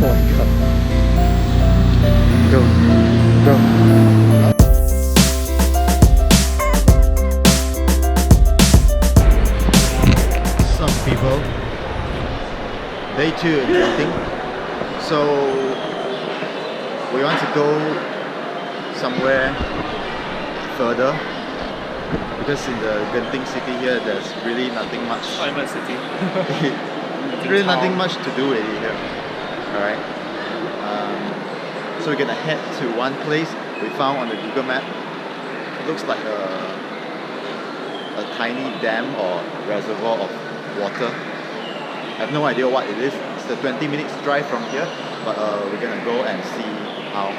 my god. Go. Go. Some people. Day 2 in Genting. So we want to go somewhere further because in the Genting city here there's really nothing much. Climate city. Really nothing much to do really here. Alright. So we're gonna head to one place we found on the Google map. It looks like a tiny dam or reservoir of water. I have no idea what it is. It's a 20 minutes drive from here, but we're gonna go and see how.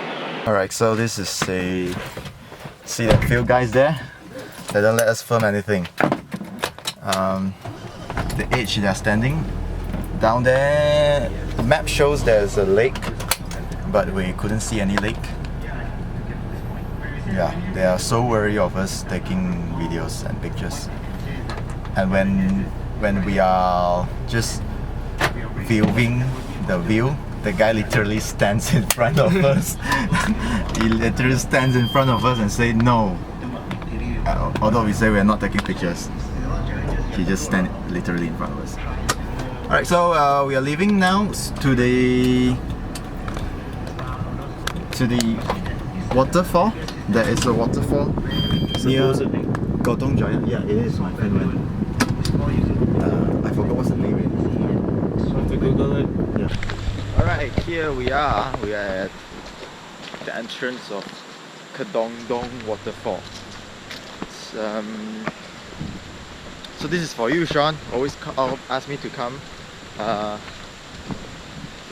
Alright, so this is see that few guys there? They don't let us film anything. The edge they are standing. Down there, the map shows there's a lake, but we couldn't see any lake. Yeah, they are so wary of us taking videos and pictures. And when we are just viewing the view, the guy literally stands in front of us. He literally stands in front of us and say no. Although we say we are not taking pictures, he just stands literally in front of us. Alright, so we are leaving now to the waterfall. There is a waterfall near Genting Jaya. Yeah, it is. My friend went. I forgot what's the name. Want to Google it? Yeah. Alright, here we are. We are at the entrance of Kedongdong waterfall. So this is for you, Sean. Always ask me to come. So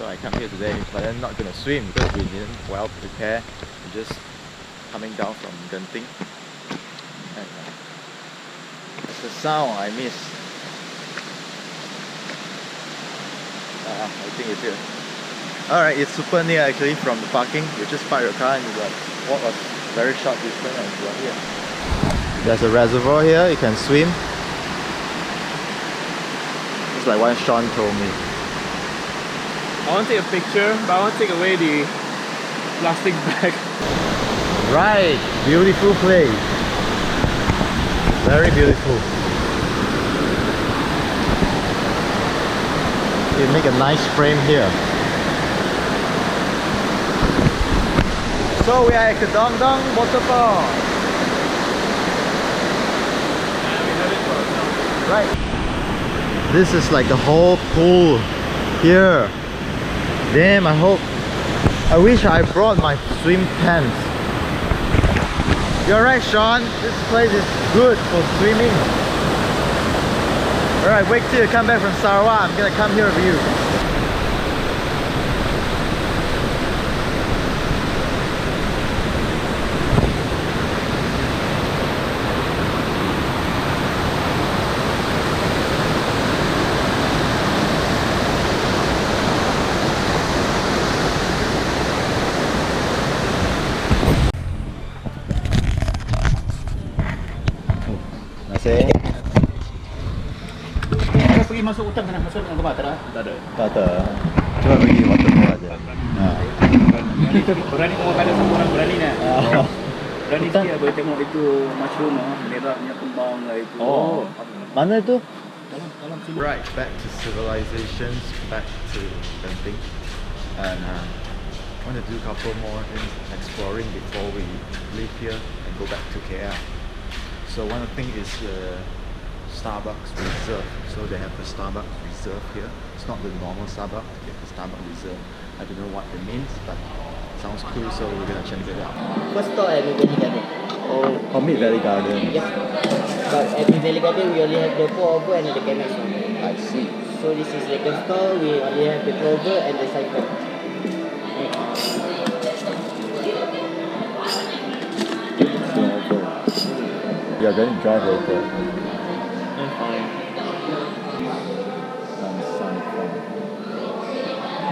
I come here today, but I'm not gonna swim because we didn't well prepare. We're just coming down from Genting. And it's the sound I miss. I think it's here. Alright, it's super near actually from the parking. You just park your car and you like walk a very short distance and you are here. There's a reservoir here, you can swim. It's like what Sean told me. I want to take a picture, but I want to take away the plastic bag. Right, beautiful place. Very beautiful. You make a nice frame here. So we are at Kedongdong waterfall. Right. This is like the whole pool here. Damn, I wish I brought my swim pants. You're right, Sean. This place is good for swimming. Alright, wait till you come back from Sarawak. I'm gonna come here with you. Kalau pergi masuk hutan kena masuk dengan gemar tak ada? Tak ada. Tak ada. Cuma pergi waterfall aja. Itu berani kalau ada satu orang berani ni. Berani dia boleh tengok itu mushroom merahnya kembang lah itu. Oh. Mana itu? Dalam sini. Right, back to civilizations, back to Genting. And I want to do a couple more things exploring before we leave here and go back to KL. So one thing is Starbucks Reserve. So they have the Starbucks Reserve here. It's not the normal Starbucks, it's the Starbucks Reserve. I don't know what it means, but it sounds cool, so we're gonna check it out. First stop at Mid Valley Garden. Oh, Mid Valley Garden. Yes. But at Mid Valley Garden, we only have the pour-over and the Chemex one. I see. So this is second stall. We only have the pour-over and the siphon. We are going to drive later. I'm fine.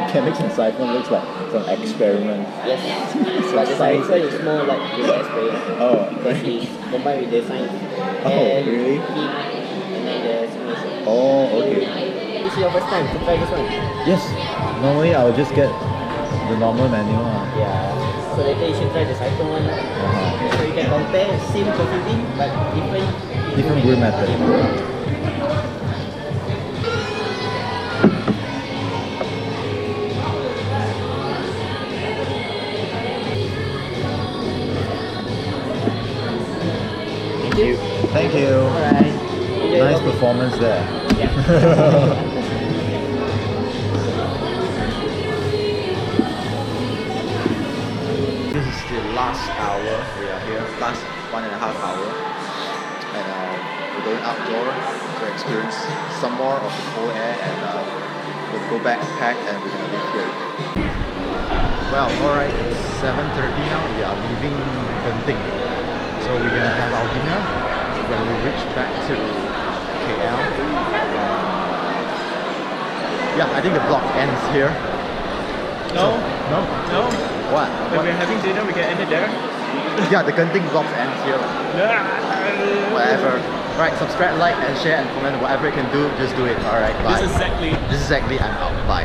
Chemics and siphon looks like some experiment. Yes. But the siphon is more like the spray. Oh, Because we combine with the science. Oh, and really? heat and then the simulation. Oh, okay. this is your first time to try this one. Yes. Normally I'll just get the normal menu. Yeah. So later you should try the second one. So you can compare same coffee bean but Different brew method. Thank you. Thank you. Alright. Enjoy Nice your performance there. Yeah. This is the last hour. We are here, last 1.5 hour, and we're going outdoor to experience some more of the cold air, and we'll go back pack and we're gonna leave here. Well, alright, it's 7:30 now. We are leaving Genting, so we're gonna have our dinner when we reach back to KL. Yeah, I think the vlog ends here. No, No? no. What? If we're having dinner, we can end it there. Yeah, the Genting vlog ends here. Whatever. Right, subscribe, like, and share, and comment. Whatever you can do, just do it. Alright, bye. This is exactly. This is exactly. I'm out. Bye.